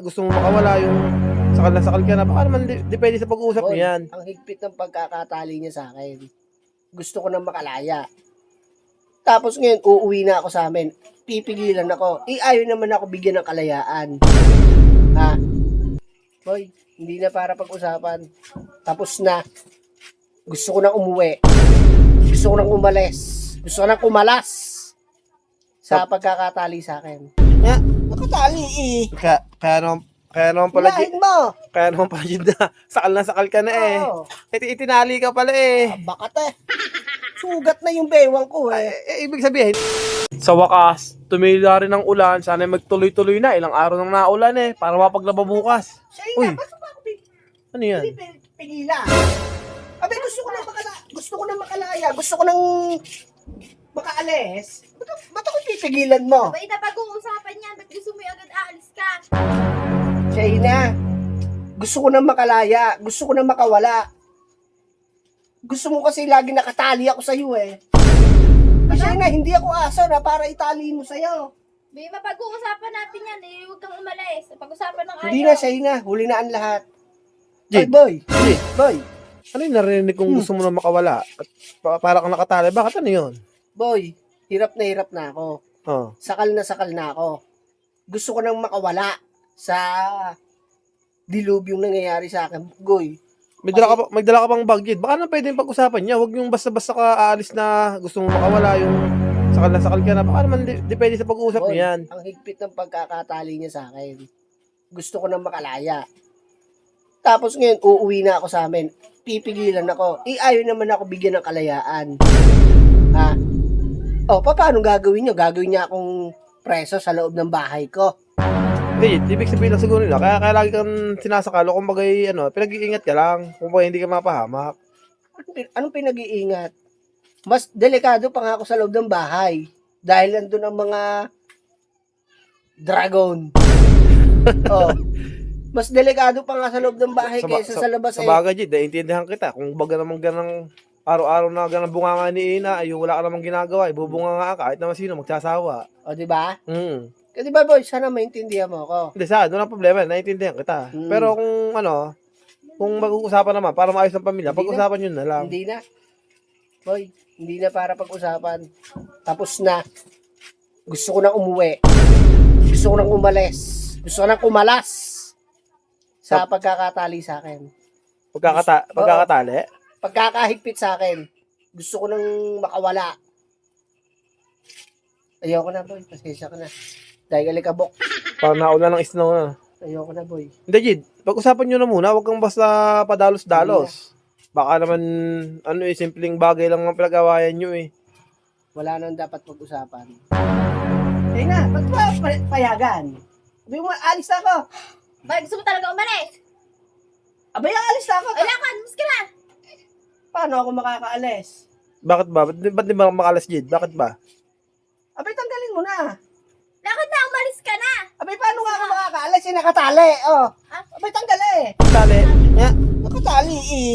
gusto mo makawala yung sakal na sakal ka na, baka naman depende sa pag-uusap niyo Boy, yan. ang higpit ng pagkakatali niya sa akin. Gusto ko nang makalaya. Tapos ngayon, uuwi na ako sa amin. Pipigilan ako. Ayaw naman ako bigyan ng kalayaan. Ha? Boy, hindi na para pag-usapan. Tapos na. Gusto ko nang umuwi. Gusto ko nang umalis. Gusto ko nang kumalas. Sa pagkakatali sa akin. Nga, Nakatali eh. kaya naman pala, Hilahin mo. kaya naman pala, Jid, na sakal ka na eh. Oo. Itinali ka pala eh. Bakat eh. Sugat na yung bewang ko eh. Ibig sabihin, sa wakas, tumila rin ang ulan. Sana magtuloy-tuloy na. Ilang araw nang naulan eh. Para mapaglaba bukas. Siya Uy. na, ba't ba ako Ano yan? pigilan? Abe, gusto ko na makalaya. Gusto ko nang makaalis. Ba't ako pipigilan mo? Ba, ita pag-uusapan yan. Ba't gusto mo yung agad aalis ka? Shaina, gusto ko nang makalaya. Gusto ko nang makawala. Gusto mo kasi lagi nakatali ako sa'yo eh. Shaina, hindi ako aso na para itali mo sa'yo. May mapag-uusapan natin yan eh. Huwag kang umalis. Pag-usapan ng Hindi ayaw. na, Shaina. Huli na ang lahat. Ay, Jid. boy. Jid. Boy. Ano yung narinig kung gusto mo na makawala? At para kang nakatali. Bakit ano yun? Boy, hirap na ako. Oh. Sakal na ako. Gusto ko nang makawala sa dilubyong nangyayari sa akin. Goy, May dala ka pang bag, Jid. Baka naman pwedeng pag-usapan niya. Huwag yung basta-basta ka aalis na gusto mo makawala yung sakal na sakal ka na. Baka naman depende sa pag-uusap boy, niyo yan. ang higpit ng pagkakatali niya sa akin. Gusto ko nang makalaya. Tapos ngayon, uuwi na ako sa amin. Pipigilan ako. Ayaw naman ako bigyan ng kalayaan. Ha? O, paano gagawin niyo? Gagawin niya akong preso sa loob ng bahay ko. Hindi, ibig sabihin lang siguro nila. Kaya lagi kang sinasakalo. Kung bagay, pinag-iingat ka lang. Kung bagay, hindi ka mapahamak. Anong pinag-iingat? Mas delikado pa nga ako sa loob ng bahay. Dahil nandun ang mga dragon. Oh. Mas delikado pa nga sa loob ng bahay kaysa sa labas Sa eh. bagay, Jid, naiintindihan kita. Kung baga naman ganang araw-araw na ganang bunganga ni Ina, ay wala ka namang ginagawa. Ibubunga ka kahit naman sino, magsasawa. O, di ba? Hmm. Di ba, boy? Sana maintindihan mo ako. Hindi, doon ang problema. Naiintindihan kita. Hmm. Pero kung mag-uusapan naman para maayos ang pamilya, Hindi pag-usapan yun na lang. Hindi na. Boy, hindi na para pag-usapan. Tapos na. Gusto ko nang umuwi. Gusto ko nang umalis. Gusto ko nang kumalas. Sa pagkakatali sa akin. Pagkakatali? Pagkakahigpit sa akin. Gusto ko nang makawala. Ayoko na, boy. Pasensya ka na. Dahil alikabok. Parang nauna ng snow na. Ayoko na, boy. Hindi, Jid. Pag-usapan nyo na muna. Huwag kang basta padalos-dalos. Baka naman, simpleng bagay lang ang pinag-awayan nyo eh. Wala nang dapat pag-usapan. Ayun na, ba't ba payagan? Sabi mo, alis na ako. Ba, gusto mo talaga umalis? Abay, alis na ako. Wala ka, mas ka na. Paano ako makakaalis? Bakit ba? Ba't di ba makalas, Jid? Bakit ba? Abay, tanggalin mo na. Lakad na, umalis ka na. Abay, paano nga ako makakaalis? Nakatali. Oh. Abay, tanggali. Tali. Nga. Nakatali eh.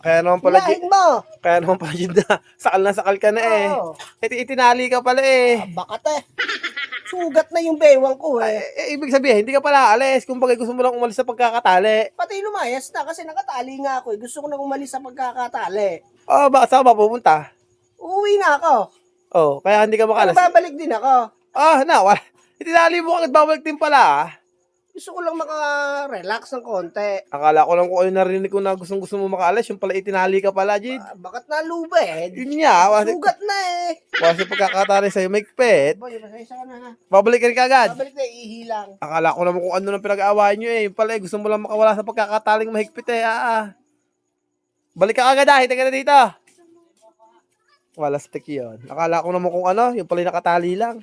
Kaya naman pala, Jid. Hilahin mo. Kaya naman pala, Jid, na sakal ka na eh. Oo. Itinali ka pala eh. Bakat eh. Sugat na yung bewang ko eh. Ibig sabihin, hindi ka pala alis. Kung bagay gusto mo lang umalis sa pagkakatali. Pati lumayas na kasi nakatali nga ako eh. Gusto ko na umalis sa pagkakatali. Oh, saan ba pupunta? Uuwi na ako. Oh, kaya hindi ka Pero makalas. babalik din ako. Wala. Itinali mo agad, babalik din pala ah. Gusto ko lang maka-relax ng konti. Akala ko lang kung ano narinig ko na gusto mo makaalis, yung pala itinali ka pala, Jid. Bakat na lubed. Yun nga, Sugat na eh. kasi pagkakatali sa'yo, may pet. Boy, pasensya ka na ha. Babalik ka rin kagad. Babalik na ihilang. Akala ko naman kung ano nang pinag-aawayan nyo eh. Yung pala gusto mo lang makawala sa pagkakataling mahigpit eh. Balik ka agad ah, hintay ka na dito. Wala stick yun. Akala ko naman kung ano, yung pala nakatali lang.